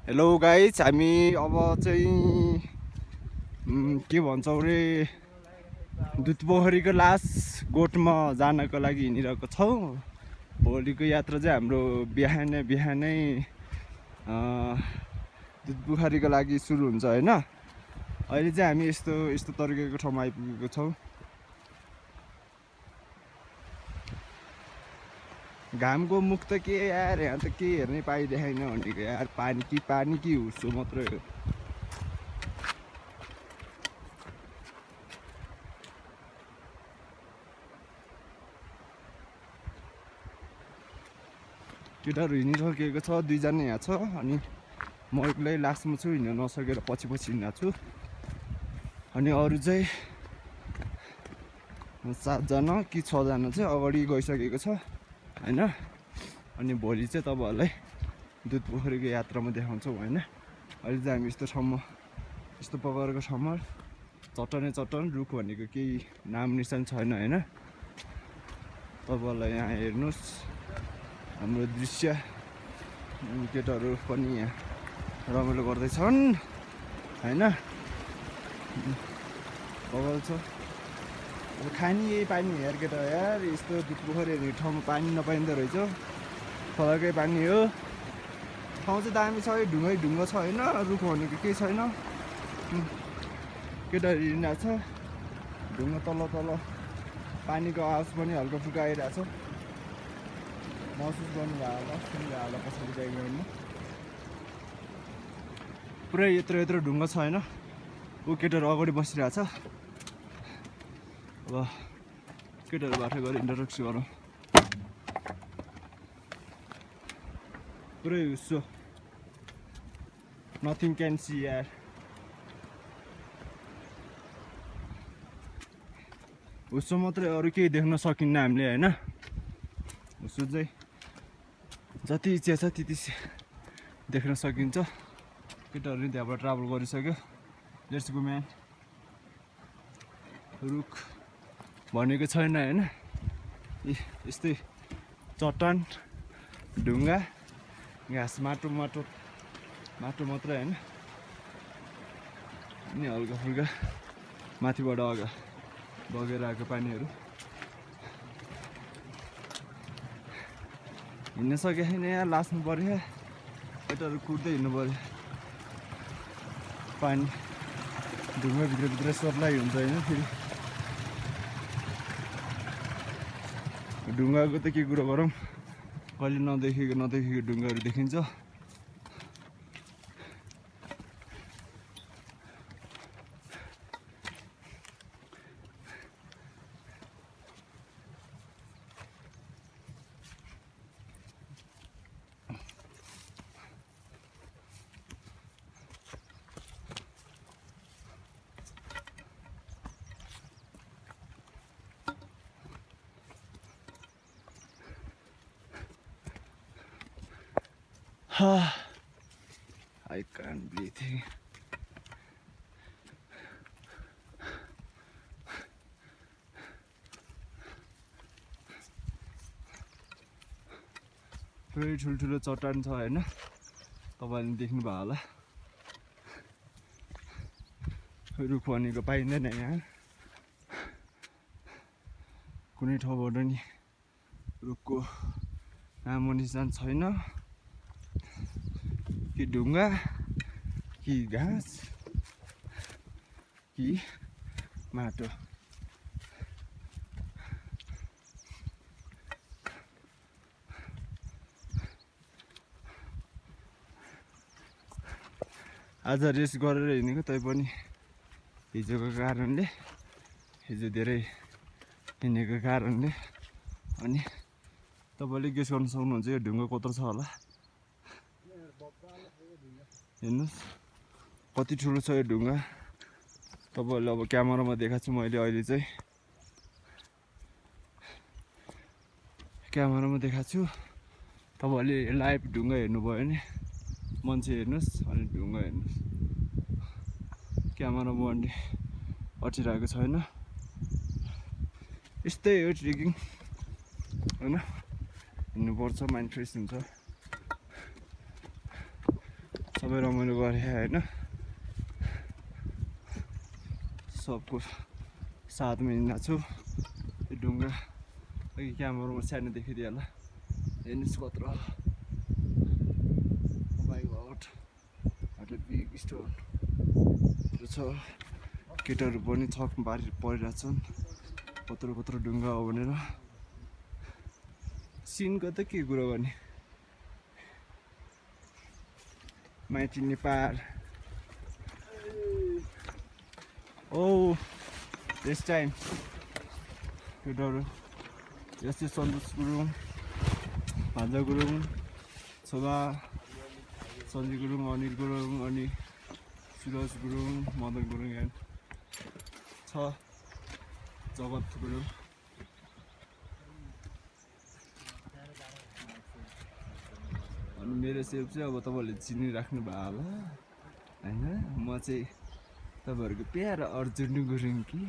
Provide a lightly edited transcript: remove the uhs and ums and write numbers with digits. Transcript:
Hello guys, हामी अब चाहिँ के भन्छौँ रे दुधपोखरीको लास्ट गोठमा जानको लागि हिँडिरहेको छौँ। भोलिको यात्रा चाहिँ हाम्रो बिहानै दुधपोखरीको लागि सुरु हुन्छ होइन। अहिले चाहिँ हामी यस्तो तरिकाको ठाउँमा आइपुगेको छौँ। घामको मुख त के यार, यहाँ त के हेर्नै पाइँदैन भनेको यार, पानी कि हुर्सो मात्रै हो। केटाहरू हिँडिसकेको छ, दुईजना यहाँ छ अनि म एक्लै लास्टमा छु, हिँड्न नसकेर पछि हिँडेको छु। अनि अरू चाहिँ 7जना कि 6जना चाहिँ अगाडि गइसकेको छ होइन। अनि भोलि चाहिँ तपाईँहरूलाई दुधपोखरीको यात्रामा देखाउँछौँ होइन। अहिले चाहिँ हामी यस्तो ठाउँमा, यस्तो प्रकारको ठाउँमा चट्टान रुख भनेको केही नाम निशान छैन होइन। तपाईँहरूलाई यहाँ हेर्नुहोस् हाम्रो दृश्य, केटाहरू पनि यहाँ रमाइलो गर्दैछन् होइन। बगाल छ अब खानी यही पानी हेर केटा यार, यस्तो दुधपोखरी हेर्ने ठाउँमा पानी नपाइँदो रहेछ। खोलाकै पानी हो, ठाउँ चाहिँ दामी छ, ढुङ्गा छ होइन, रुख भनेको केही छैन। केटाहरू हिँडिरहेको छ, ढुङ्गा तल पानीको आवाज पनि हल्का फुल्का आइरहेछ, महसुस गर्नुभयो होला, सुन्नुभयो होला पछाडि ब्याकग्राउन्डमा। पुरै यत्रो ढुङ्गा छ होइन। ऊ केटाहरू अगाडि बसिरहेछ। अब केटाहरू बाटो गएर इन्ट्रोडक्सन गरौँ। पुरै हुस्सो, नथिङ क्यान सी यार। हुस्सो मात्रै, अरू केही देख्न सकिन्न हामीले होइन। हुस्सो चाहिँ जति इच्छा छ त्यति देख्न सकिन्छ। केटाहरू त्यहाँबाट ट्राभल गरिसक्यो। Let's go man. रुख भनेको छैन होइन, यस्तै चट्टान, ढुङ्गा, घाँस, माटो मात्रै होइन। अनि हल्का फुल्का माथिबाट बगेर आएको पानीहरू। हिँड्न सकेको छैन यहाँ, लास्नु पऱ्यो। केटाहरू कुद्दै हिँड्नु पऱ्यो। पानी ढुङ्गा भित्र सर्लाइ हुन्छ होइन। फेरि ढुङ्गाको त के कुरो गरौँ, कहिले नदेखेको ढुङ्गाहरू देखिन्छ। I can't breathe. पुरै ठुल्ठुलो चट्टान छ होइन, तपाईँले देख्नुभयो होला। रुख भनेको पाइँदैन यहाँ, कुनै ठाउँबाट नि रुखको नामो निशान छैन। कि ढुङ्गा कि घाँस कि माटो। आज रेस्ट गरेर हिँडेको, तैपनि हिजोको कारणले, हिजो धेरै हिँडेको कारणले। अनि तपाईँले गेस गर्न सक्नुहुन्छ यो ढुङ्गा कत्रो छ होला। हेर्नुहोस् कति ठुलो छ यो ढुङ्गा। तपाईँहरूले अब क्यामेरामा देखाएको छु मैले, अहिले चाहिँ क्यामेरामा देखाएको छु। तपाईँहरूले लाइभ ढुङ्गा हेर्नुभयो भने मान्छे हेर्नुहोस् अनि ढुङ्गा हेर्नुहोस्। क्यामेरामा अनि अटिरहेको छैन। यस्तै हो ट्रेकिङ होइन, हिँड्नुपर्छ, माइन्ड फ्रेस हुन्छ। सबै रमाइलो गरे होइन सबको साथमा हिँड्न छु यो ढुङ्गा अघि क्यामेरामा सानो देखिदियो होला हेर्नुहोस् कत्रो my god what a big stone छ केटाहरू पनि छक परिरहेको छन् कत्रो कत्रो ढुङ्गा हो भनेर सिनको त के कुरो गर्ने माइती नेपाल ओ दिस टाइम केटाहरू यस्तै सन्तोष गुरुङ भान्जा गुरुङ छोगा सञ्जय गुरुङ अनिल गुरुङ अनि सुरज गुरुङ मदन गुरुङ यहाँ छ जगत गुरुङ अनि मेरो सेप चाहिँ अब तपाईँहरूले चिनिराख्नु भयो होला होइन म चाहिँ तपाईँहरूको प्यारो अर्जुन गुरुङ कि